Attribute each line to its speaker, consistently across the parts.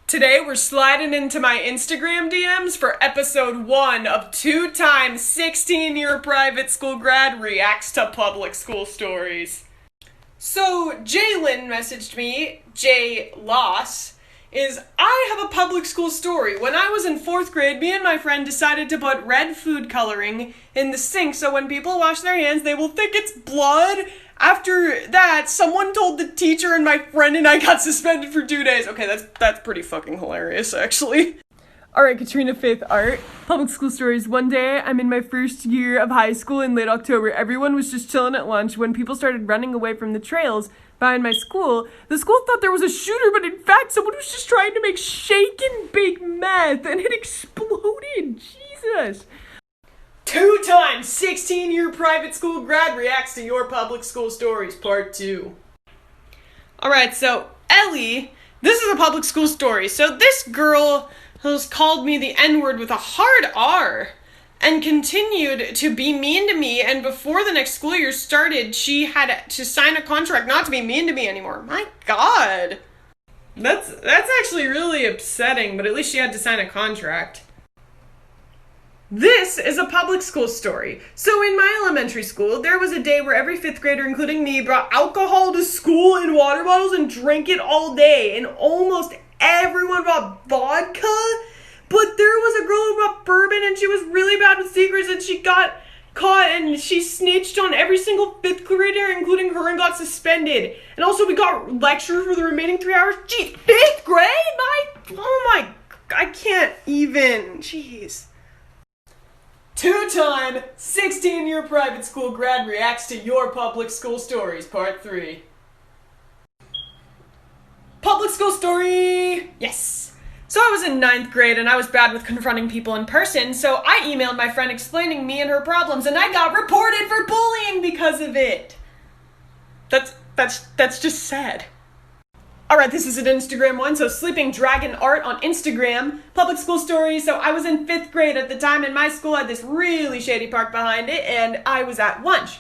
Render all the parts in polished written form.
Speaker 1: Today we're sliding into my Instagram DMs for episode 1 of 2-time 16-year private school grad reacts to public school stories. So Jalen messaged me, J Loss, I have a public school story. When I was in 4th grade, me and my friend decided to put red food coloring in the sink so when people wash their hands, they will think it's blood. After that, someone told the teacher and my friend and I got suspended for 2 days. Okay, that's pretty fucking hilarious, actually. Alright, Katrina Faith Art. Public school stories. One day, I'm in my first year of high school in late October. Everyone was just chilling at lunch when people started running away from the trails behind my school. The school thought there was a shooter, but in fact, someone was just trying to make shake and bake meth, and it exploded. Jesus. 2-time 16-year private school grad reacts to your public school stories, part 2. Alright, so Ellie, this is a public school story. So this girl has called me the N-word with a hard R and continued to be mean to me, and before the next school year started, she had to sign a contract not to be mean to me anymore. My God. That's actually really upsetting, but at least she had to sign a contract. This is a public school story. So in my elementary school, there was a day where every 5th grader, including me, brought alcohol to school in water bottles and drank it all day. And almost everyone brought vodka. But there was a girl who brought bourbon and she was really bad with secrets and she got caught and she snitched on every single 5th grader, including her, and got suspended. And also we got lectured for the remaining 3 hours. Geez, 5th grade? I can't even. Jeez. 2-time 16-year private school grad reacts to your public school stories, part 3. Public school story! Yes! So I was in 9th grade and I was bad with confronting people in person, so I emailed my friend explaining me and her problems and I got reported for bullying because of it. That's just sad. Alright, this is an Instagram one, so Sleeping Dragon Art on Instagram. Public school story. So I was in 5th grade at the time and my school had this really shady park behind it and I was at lunch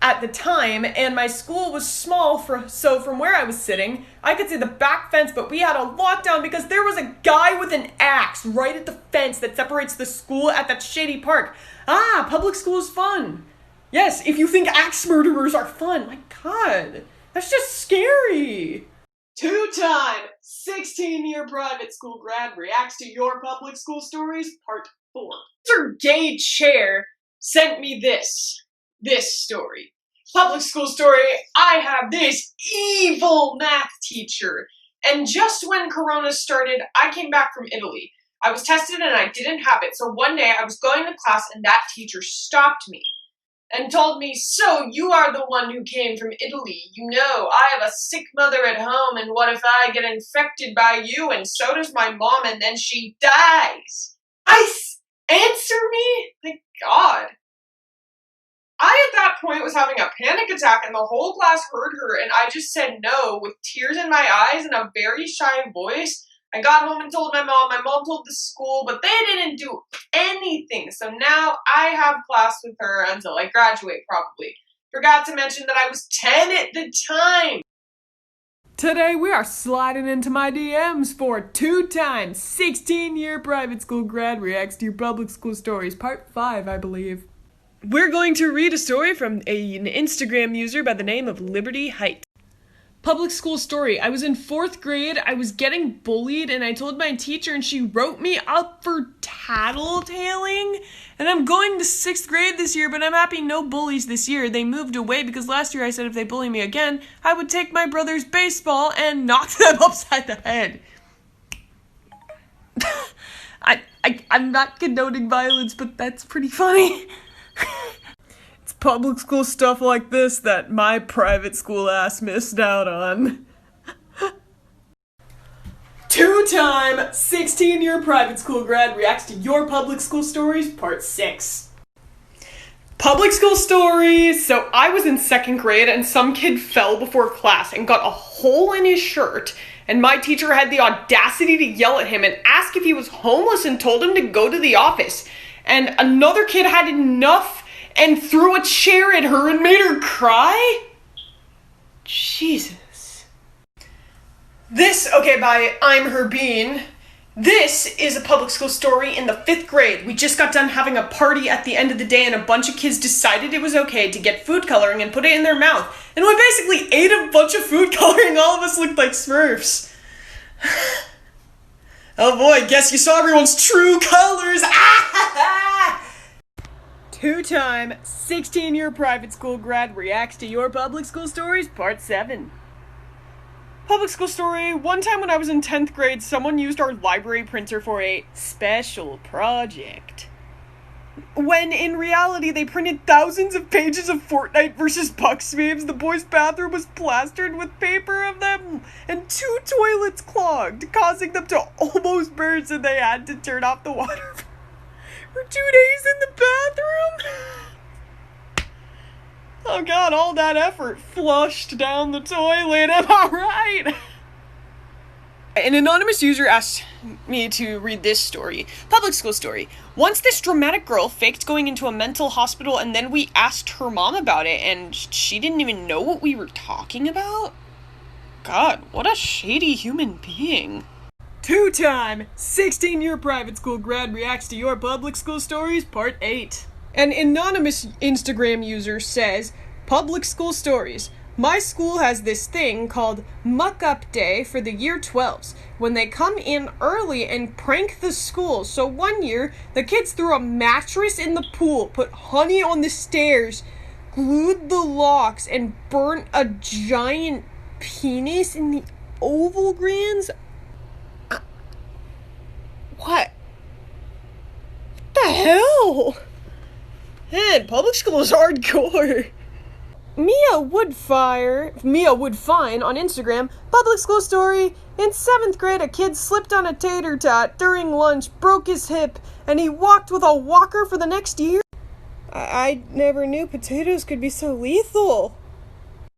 Speaker 1: at the time and my school was small, so from where I was sitting, I could see the back fence, but we had a lockdown because there was a guy with an axe right at the fence that separates the school at that shady park. Public school is fun. Yes, if you think axe murderers are fun. My God, that's just scary. 2-time 16-year private school grad reacts to your public school stories, part 4. Mr. Gay Chair sent me this story. Public school story, I have this evil math teacher. And just when Corona started, I came back from Italy. I was tested and I didn't have it. So one day I was going to class and that teacher stopped me and told me, "So you are the one who came from Italy. You know, I have a sick mother at home, and what if I get infected by you, and so does my mom, and then she dies?" Answer me? My God. I, at that point, was having a panic attack, and the whole class heard her, and I just said no with tears in my eyes and a very shy voice. I got home and told my mom told the school, but they didn't do anything. So now I have class with her until I graduate, probably. Forgot to mention that I was 10 at the time. Today we are sliding into my DMs for 2-time 16-year private school grad reacts to your public school stories, part 5, I believe. We're going to read a story from an Instagram user by the name of Liberty Height. Public school story. I was in 4th grade, I was getting bullied, and I told my teacher and she wrote me up for tattletaling. And I'm going to 6th grade this year, but I'm happy no bullies this year. They moved away because last year I said if they bully me again, I would take my brother's baseball and knock them upside the head. I'm not condoning violence, but that's pretty funny. It's public school stuff like this that my private school ass missed out on. 2-time 16-year private school grad reacts to your public school stories, part 6. Public school stories. So I was in 2nd grade and some kid fell before class and got a hole in his shirt, and my teacher had the audacity to yell at him and ask if he was homeless and told him to go to the office. And another kid had enough and threw a chair at her and made her cry? Jesus. By I'm Her Bean. This is a public school story in the 5th grade. We just got done having a party at the end of the day and a bunch of kids decided it was okay to get food coloring and put it in their mouth. And we basically ate a bunch of food coloring. All of us looked like Smurfs. Oh boy, guess you saw everyone's true colors. Two-time 16-year private school grad reacts to your public school stories, part 7. Public school story. One time when I was in 10th grade, someone used our library printer for a special project. When in reality, they printed thousands of pages of Fortnite versus Bucks memes. The boys' bathroom was plastered with paper of them, and 2 toilets clogged, causing them to almost burst, and they had to turn off the water for 2 days in the bathroom. Oh god, all that effort flushed down the toilet, am I right? An anonymous user asked me to read this story. Public school story. Once this dramatic girl faked going into a mental hospital and then we asked her mom about it and she didn't even know what we were talking about? God, what a shady human being. Two-time 16-year private school grad reacts to your public school stories, part 8. An anonymous Instagram user says, public school stories. My school has this thing called muck-up day for the year 12s, when they come in early and prank the school. So one year, the kids threw a mattress in the pool, put honey on the stairs, glued the locks, and burnt a giant penis in the oval grands. What the hell? Man, public school is hardcore. Mia Woodfine on Instagram. Public school story. In 7th grade, a kid slipped on a tater tot during lunch, broke his hip, and he walked with a walker for the next year. I never knew potatoes could be so lethal.